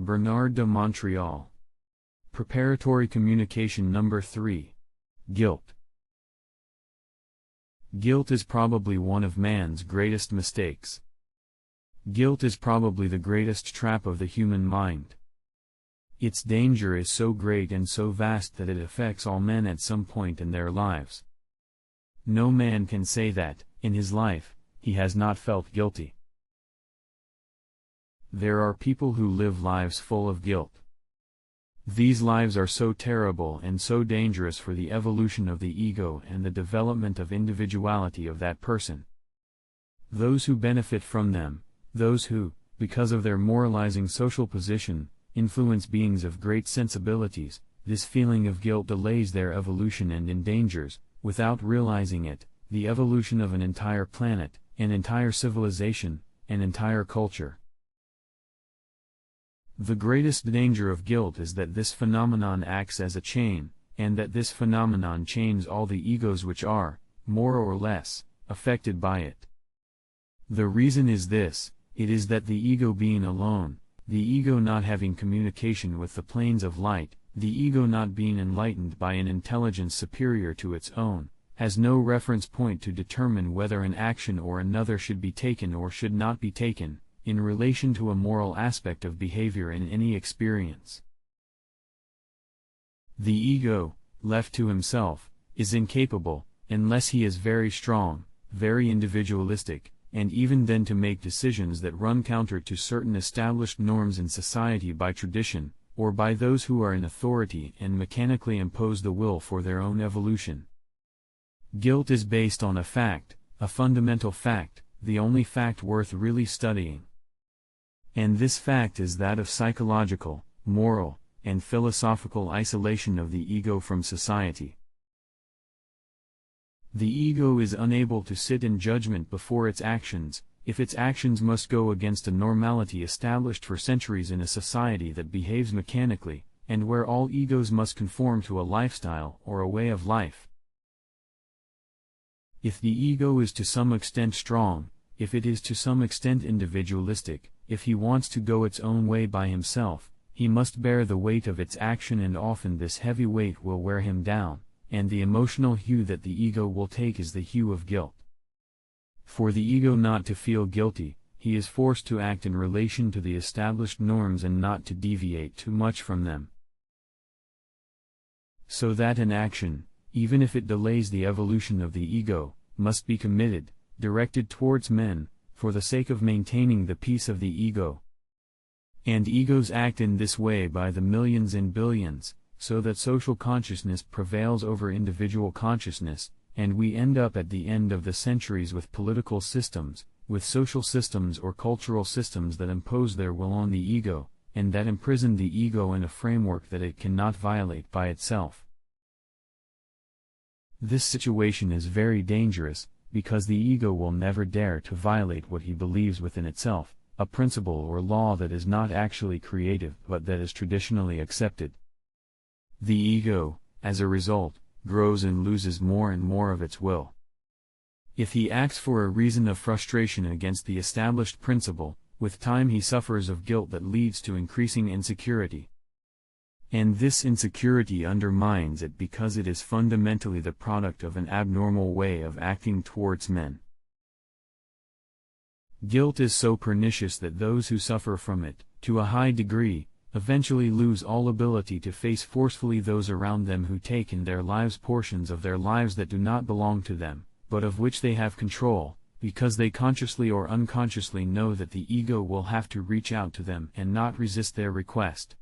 Bernard de Montreal. Preparatory communication number 3. Guilt. Guilt is probably one of man's greatest mistakes. Guilt is probably the greatest trap of the human mind. Its danger is so great and so vast that it affects all men at some point in their lives. No man can say that, in his life, he has not felt guilty. There are people who live lives full of guilt. These lives are so terrible and so dangerous for the evolution of the ego and the development of individuality of that person. Those who benefit from them, those who, because of their moralizing social position, influence beings of great sensibilities, this feeling of guilt delays their evolution and endangers, without realizing it, the evolution of an entire planet, an entire civilization, an entire culture. The greatest danger of guilt is that this phenomenon acts as a chain, and that this phenomenon chains all the egos which are, more or less, affected by it. The reason is this: it is that the ego being alone, the ego not having communication with the planes of light, the ego not being enlightened by an intelligence superior to its own, has no reference point to determine whether an action or another should be taken or should not be taken, in relation to a moral aspect of behavior in any experience. The ego, left to himself, is incapable, unless he is very strong, very individualistic, and even then to make decisions that run counter to certain established norms in society by tradition, or by those who are in authority and mechanically impose the will for their own evolution. Guilt is based on a fact, a fundamental fact, the only fact worth really studying. And this fact is that of psychological, moral, and philosophical isolation of the ego from society. The ego is unable to sit in judgment before its actions, if its actions must go against a normality established for centuries in a society that behaves mechanically, and where all egos must conform to a lifestyle or a way of life. If the ego is to some extent strong, if it is to some extent individualistic, if he wants to go its own way by himself, he must bear the weight of its action, and often this heavy weight will wear him down, and the emotional hue that the ego will take is the hue of guilt. For the ego not to feel guilty, he is forced to act in relation to the established norms and not to deviate too much from them. So that an action, even if it delays the evolution of the ego, must be committed, directed towards men, for the sake of maintaining the peace of the ego. And egos act in this way by the millions and billions, so that social consciousness prevails over individual consciousness, and we end up at the end of the centuries with political systems, with social systems or cultural systems that impose their will on the ego, and that imprison the ego in a framework that it cannot violate by itself. This situation is very dangerous, because the ego will never dare to violate what he believes within itself, a principle or law that is not actually creative but that is traditionally accepted. The ego, as a result, grows and loses more and more of its will. If he acts for a reason of frustration against the established principle, with time he suffers of guilt that leads to increasing insecurity. And this insecurity undermines it because it is fundamentally the product of an abnormal way of acting towards men. Guilt is so pernicious that those who suffer from it, to a high degree, eventually lose all ability to face forcefully those around them who take in their lives portions of their lives that do not belong to them, but of which they have control, because they consciously or unconsciously know that the ego will have to reach out to them and not resist their request.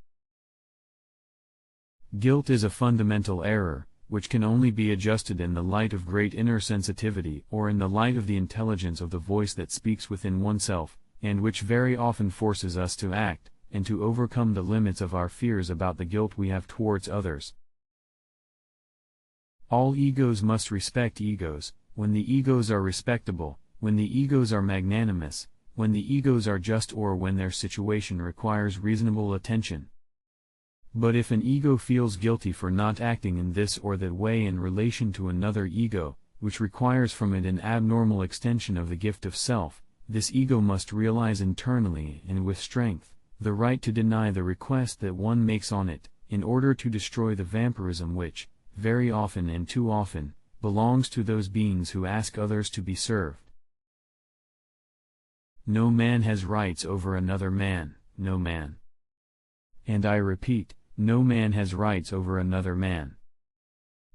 Guilt is a fundamental error, which can only be adjusted in the light of great inner sensitivity or in the light of the intelligence of the voice that speaks within oneself, and which very often forces us to act, and to overcome the limits of our fears about the guilt we have towards others. All egos must respect egos, when the egos are respectable, when the egos are magnanimous, when the egos are just, or when their situation requires reasonable attention. But if an ego feels guilty for not acting in this or that way in relation to another ego, which requires from it an abnormal extension of the gift of self, this ego must realize internally and with strength, the right to deny the request that one makes on it, in order to destroy the vampirism which, very often and too often, belongs to those beings who ask others to be served. No man has rights over another man, no man. And I repeat, no man has rights over another man.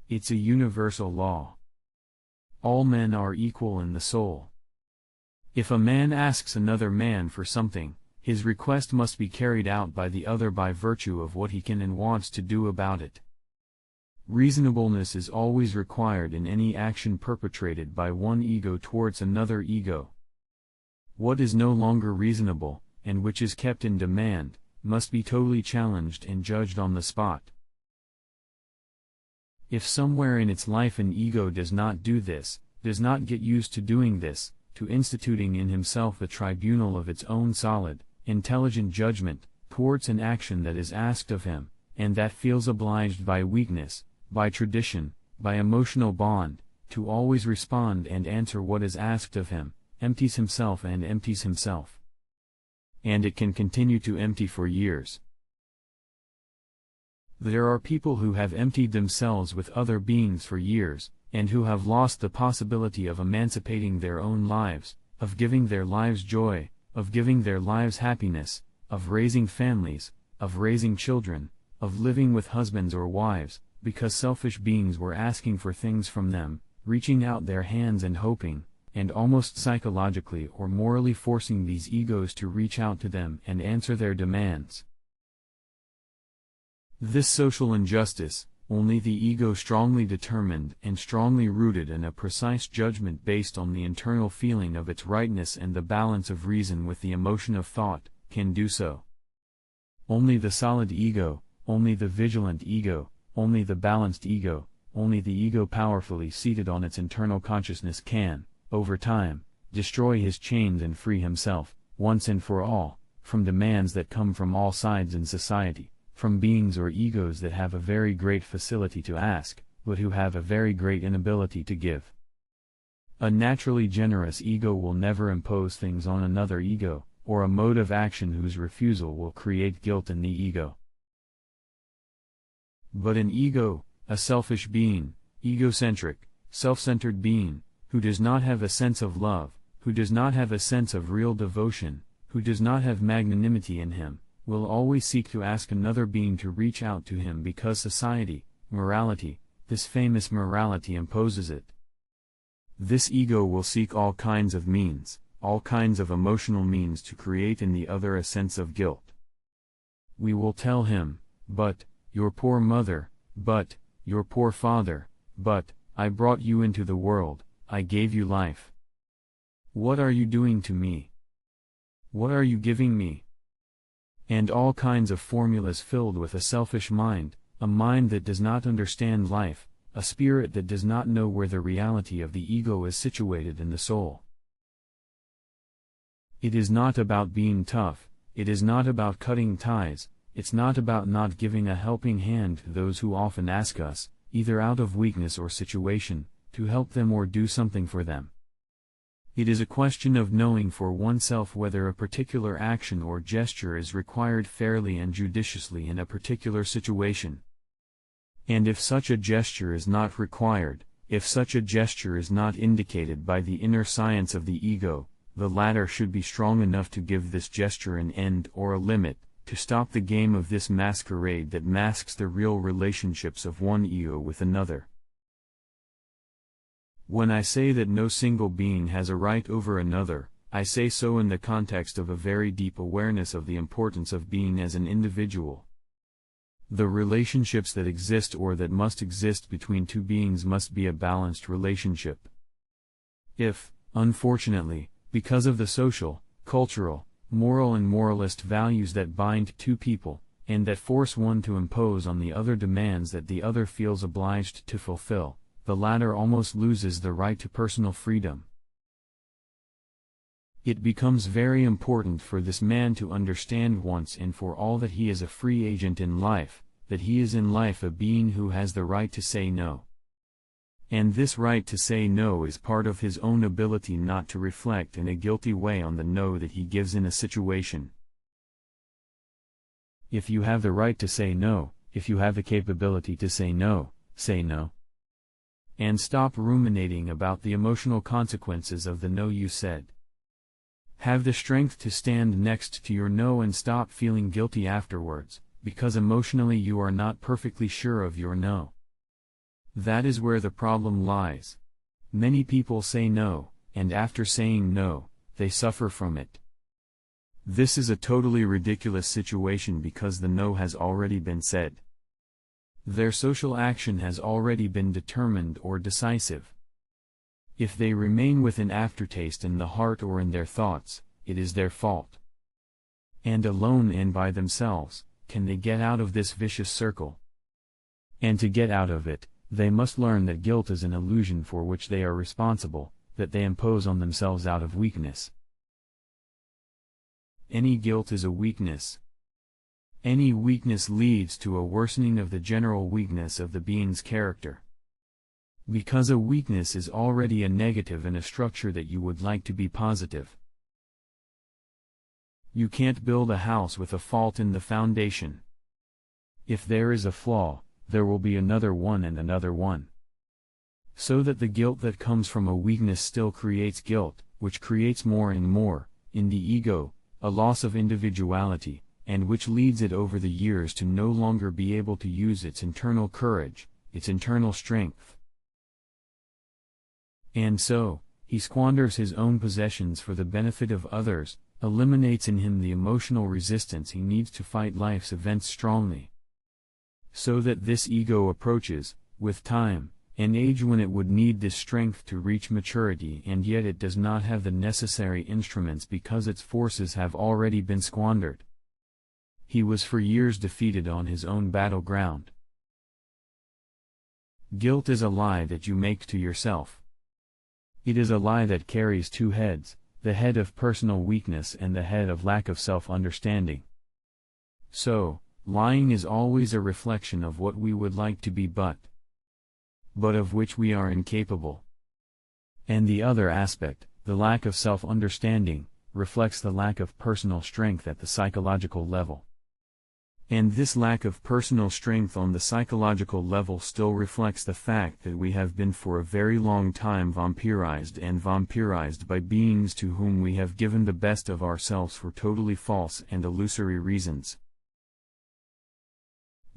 It's a universal law. All men are equal in the soul. If a man asks another man for something, his request must be carried out by the other by virtue of what he can and wants to do about it. Reasonableness is always required in any action perpetrated by one ego towards another ego. What is no longer reasonable, and which is kept in demand, must be totally challenged and judged on the spot. If somewhere in its life an ego does not do this, does not get used to doing this, to instituting in himself the tribunal of its own solid, intelligent judgment, towards an action that is asked of him, and that feels obliged by weakness, by tradition, by emotional bond, to always respond and answer what is asked of him, empties himself and empties himself. And it can continue to empty for years. There are people who have emptied themselves with other beings for years, and who have lost the possibility of emancipating their own lives, of giving their lives joy, of giving their lives happiness, of raising families, of raising children, of living with husbands or wives, because selfish beings were asking for things from them, reaching out their hands and hoping, and almost psychologically or morally forcing these egos to reach out to them and answer their demands. This social injustice, only the ego strongly determined and strongly rooted in a precise judgment based on the internal feeling of its rightness and the balance of reason with the emotion of thought, can do so. Only the solid ego, only the vigilant ego, only the balanced ego, only the ego powerfully seated on its internal consciousness can, over time, destroy his chains and free himself, once and for all, from demands that come from all sides in society, from beings or egos that have a very great facility to ask, but who have a very great inability to give. A naturally generous ego will never impose things on another ego, or a mode of action whose refusal will create guilt in the ego. But an ego, a selfish being, egocentric, self-centered being, who does not have a sense of love, who does not have a sense of real devotion, who does not have magnanimity in him, will always seek to ask another being to reach out to him because society, morality, this famous morality imposes it. This ego will seek all kinds of means, all kinds of emotional means to create in the other a sense of guilt. We will tell him, but, your poor mother, but, your poor father, but, I brought you into the world, I gave you life. What are you doing to me? What are you giving me? And all kinds of formulas filled with a selfish mind, a mind that does not understand life, a spirit that does not know where the reality of the ego is situated in the soul. It is not about being tough, it is not about cutting ties, it's not about not giving a helping hand to those who often ask us, either out of weakness or situation, to help them or do something for them. It is a question of knowing for oneself whether a particular action or gesture is required fairly and judiciously in a particular situation. And if such a gesture is not required, if such a gesture is not indicated by the inner science of the ego, the latter should be strong enough to give this gesture an end or a limit, to stop the game of this masquerade that masks the real relationships of one ego with another. When I say that no single being has a right over another, I say so in the context of a very deep awareness of the importance of being as an individual. The relationships that exist or that must exist between two beings must be a balanced relationship. If, unfortunately, because of the social, cultural, moral and moralist values that bind two people, and that force one to impose on the other demands that the other feels obliged to fulfill, the latter almost loses the right to personal freedom. It becomes very important for this man to understand once and for all that he is a free agent in life, that he is in life a being who has the right to say no. And this right to say no is part of his own ability not to reflect in a guilty way on the no that he gives in a situation. If you have the right to say no, if you have the capability to say no, say no. And stop ruminating about the emotional consequences of the no you said. Have the strength to stand next to your no and stop feeling guilty afterwards, because emotionally you are not perfectly sure of your no. That is where the problem lies. Many people say no, and after saying no, they suffer from it. This is a totally ridiculous situation because the no has already been said. Their social action has already been determined or decisive. If they remain with an aftertaste in the heart or in their thoughts, it is their fault. And alone and by themselves, can they get out of this vicious circle. And to get out of it, they must learn that guilt is an illusion for which they are responsible, that they impose on themselves out of weakness. Any guilt is a weakness. Any weakness leads to a worsening of the general weakness of the being's character. Because a weakness is already a negative in a structure that you would like to be positive. You can't build a house with a fault in the foundation. If there is a flaw, there will be another one and another one. So that the guilt that comes from a weakness still creates guilt, which creates more and more, in the ego, a loss of individuality, and which leads it over the years to no longer be able to use its internal courage, its internal strength. And so, he squanders his own possessions for the benefit of others, eliminates in him the emotional resistance he needs to fight life's events strongly. So that this ego approaches, with time, an age when it would need this strength to reach maturity, and yet it does not have the necessary instruments because its forces have already been squandered. He was for years defeated on his own battleground. Guilt is a lie that you make to yourself. It is a lie that carries two heads, the head of personal weakness and the head of lack of self-understanding. So, lying is always a reflection of what we would like to be but of which we are incapable. And the other aspect, the lack of self-understanding, reflects the lack of personal strength at the psychological level. And this lack of personal strength on the psychological level still reflects the fact that we have been for a very long time vampirized by beings to whom we have given the best of ourselves for totally false and illusory reasons.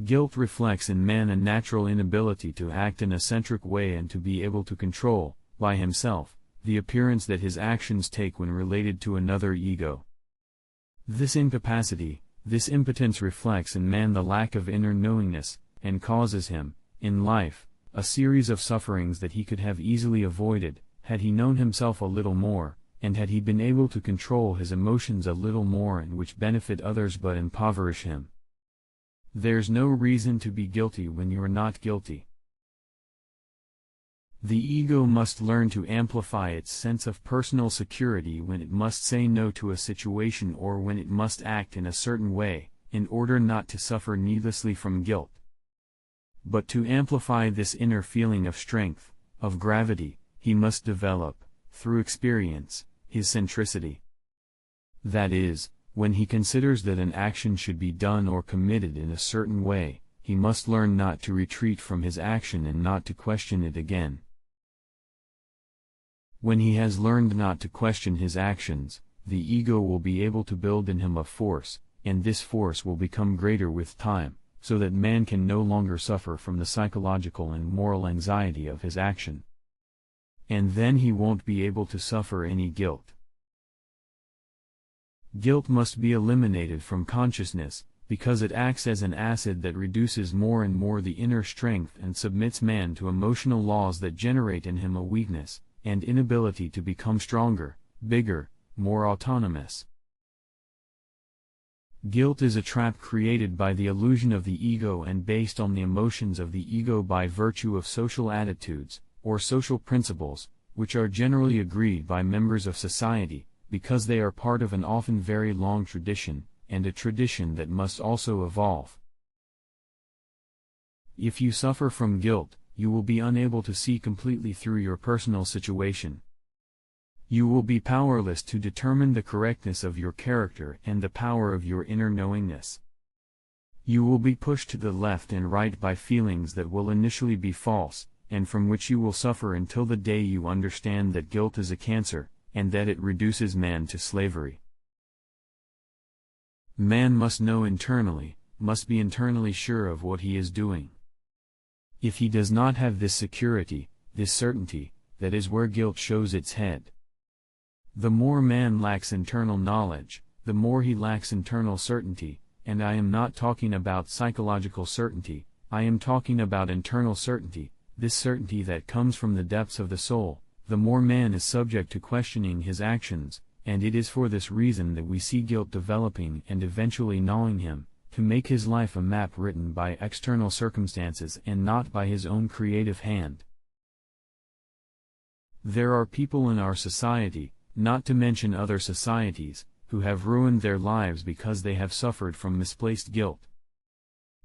Guilt reflects in man a natural inability to act in a centric way and to be able to control, by himself, the appearance that his actions take when related to another ego. This incapacity, this impotence reflects in man the lack of inner knowingness, and causes him, in life, a series of sufferings that he could have easily avoided, had he known himself a little more, and had he been able to control his emotions a little more, and which benefit others but impoverish him. There's no reason to be guilty when you're not guilty. The ego must learn to amplify its sense of personal security when it must say no to a situation or when it must act in a certain way, in order not to suffer needlessly from guilt. But to amplify this inner feeling of strength, of gravity, he must develop, through experience, his centricity. That is, when he considers that an action should be done or committed in a certain way, he must learn not to retreat from his action and not to question it again. When he has learned not to question his actions, the ego will be able to build in him a force, and this force will become greater with time, so that man can no longer suffer from the psychological and moral anxiety of his action. And then he won't be able to suffer any guilt. Guilt must be eliminated from consciousness, because it acts as an acid that reduces more and more the inner strength and submits man to emotional laws that generate in him a weakness, and inability to become stronger, bigger, more autonomous. Guilt is a trap created by the illusion of the ego and based on the emotions of the ego by virtue of social attitudes, or social principles, which are generally agreed by members of society, because they are part of an often very long tradition, and a tradition that must also evolve. If you suffer from guilt, you will be unable to see completely through your personal situation. You will be powerless to determine the correctness of your character and the power of your inner knowingness. You will be pushed to the left and right by feelings that will initially be false, and from which you will suffer until the day you understand that guilt is a cancer, and that it reduces man to slavery. Man must know internally, must be internally sure of what he is doing. If he does not have this security, this certainty, that is where guilt shows its head. The more man lacks internal knowledge, the more he lacks internal certainty, and I am not talking about psychological certainty, I am talking about internal certainty, this certainty that comes from the depths of the soul. The more man is subject to questioning his actions, and it is for this reason that we see guilt developing and eventually gnawing him, to make his life a map written by external circumstances and not by his own creative hand. There are people in our society, not to mention other societies, who have ruined their lives because they have suffered from misplaced guilt.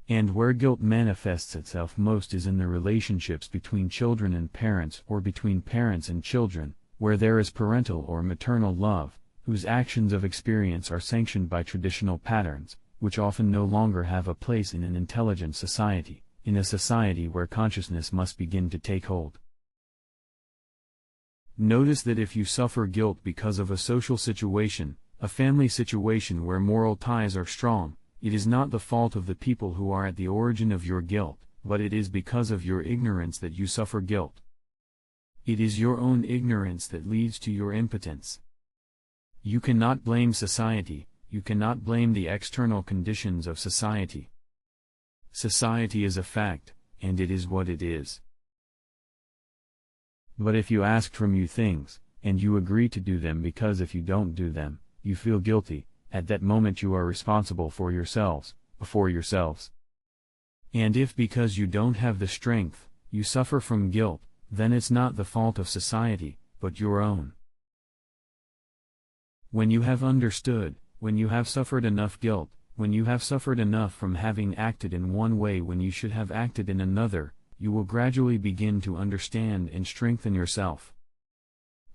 And where guilt manifests itself most is in the relationships between children and parents or between parents and children, where there is parental or maternal love, whose actions of experience are sanctioned by traditional patterns, which often no longer have a place in an intelligent society, in a society where consciousness must begin to take hold. Notice that if you suffer guilt because of a social situation, a family situation where moral ties are strong, it is not the fault of the people who are at the origin of your guilt, but it is because of your ignorance that you suffer guilt. It is your own ignorance that leads to your impotence. You cannot blame society, you cannot blame the external conditions of society. Society is a fact, and it is what it is. But if you asked from you things, and you agree to do them because if you don't do them, you feel guilty, at that moment you are responsible for yourselves, before yourselves. And if because you don't have the strength, you suffer from guilt, then it's not the fault of society, but your own. When you have understood, when you have suffered enough guilt, when you have suffered enough from having acted in one way when you should have acted in another, you will gradually begin to understand and strengthen yourself.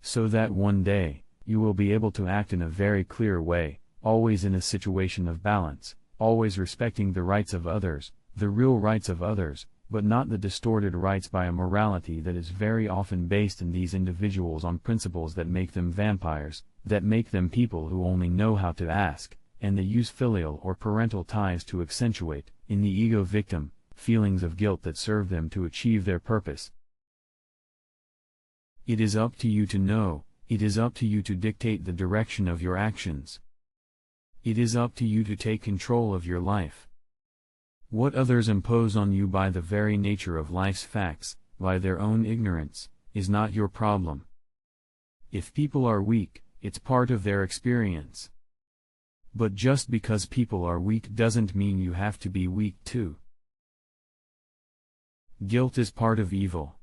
So that one day, you will be able to act in a very clear way, always in a situation of balance, always respecting the rights of others, the real rights of others, but not the distorted rights by a morality that is very often based in these individuals on principles that make them vampires, that make them people who only know how to ask, and they use filial or parental ties to accentuate, in the ego victim, feelings of guilt that serve them to achieve their purpose. It is up to you to know, it is up to you to dictate the direction of your actions. It is up to you to take control of your life. What others impose on you by the very nature of life's facts, by their own ignorance, is not your problem. If people are weak, it's part of their experience. But just because people are weak doesn't mean you have to be weak too. Guilt is part of evil.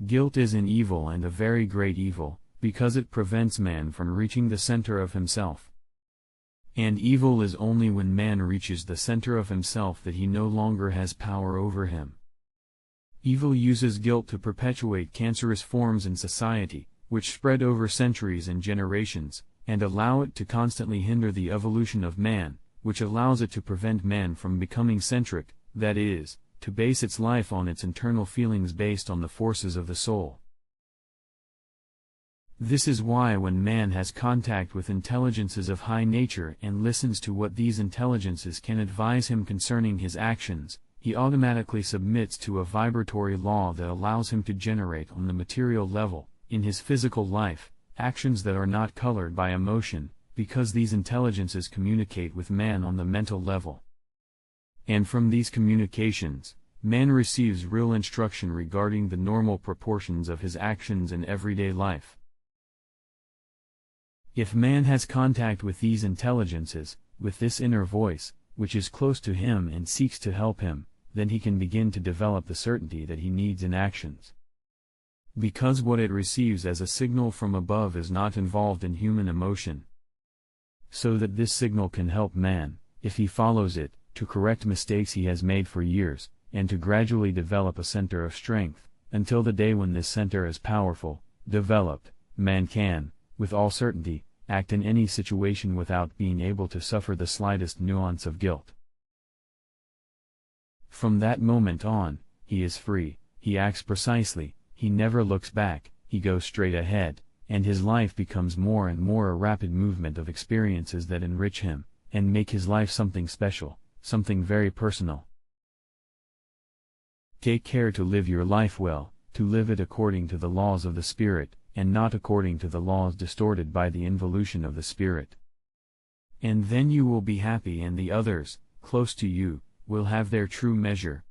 Guilt is an evil and a very great evil, because it prevents man from reaching the center of himself. And evil is only when man reaches the center of himself that he no longer has power over him. Evil uses guilt to perpetuate cancerous forms in society, which spread over centuries and generations, and allow it to constantly hinder the evolution of man, which allows it to prevent man from becoming centric, that is, to base its life on its internal feelings based on the forces of the soul. This is why when man has contact with intelligences of high nature and listens to what these intelligences can advise him concerning his actions, he automatically submits to a vibratory law that allows him to generate on the material level, in his physical life, actions that are not colored by emotion, because these intelligences communicate with man on the mental level. And from these communications, man receives real instruction regarding the normal proportions of his actions in everyday life. If man has contact with these intelligences, with this inner voice, which is close to him and seeks to help him, then he can begin to develop the certainty that he needs in actions. Because what it receives as a signal from above is not involved in human emotion. So that this signal can help man, if he follows it, to correct mistakes he has made for years, and to gradually develop a center of strength, until the day when this center is powerful, developed, man can, with all certainty, act in any situation without being able to suffer the slightest nuance of guilt. From that moment on, he is free, he acts precisely, he never looks back, he goes straight ahead, and his life becomes more and more a rapid movement of experiences that enrich him, and make his life something special, something very personal. Take care to live your life well, to live it according to the laws of the Spirit, and not according to the laws distorted by the involution of the Spirit. And then you will be happy, and the others, close to you, will have their true measure,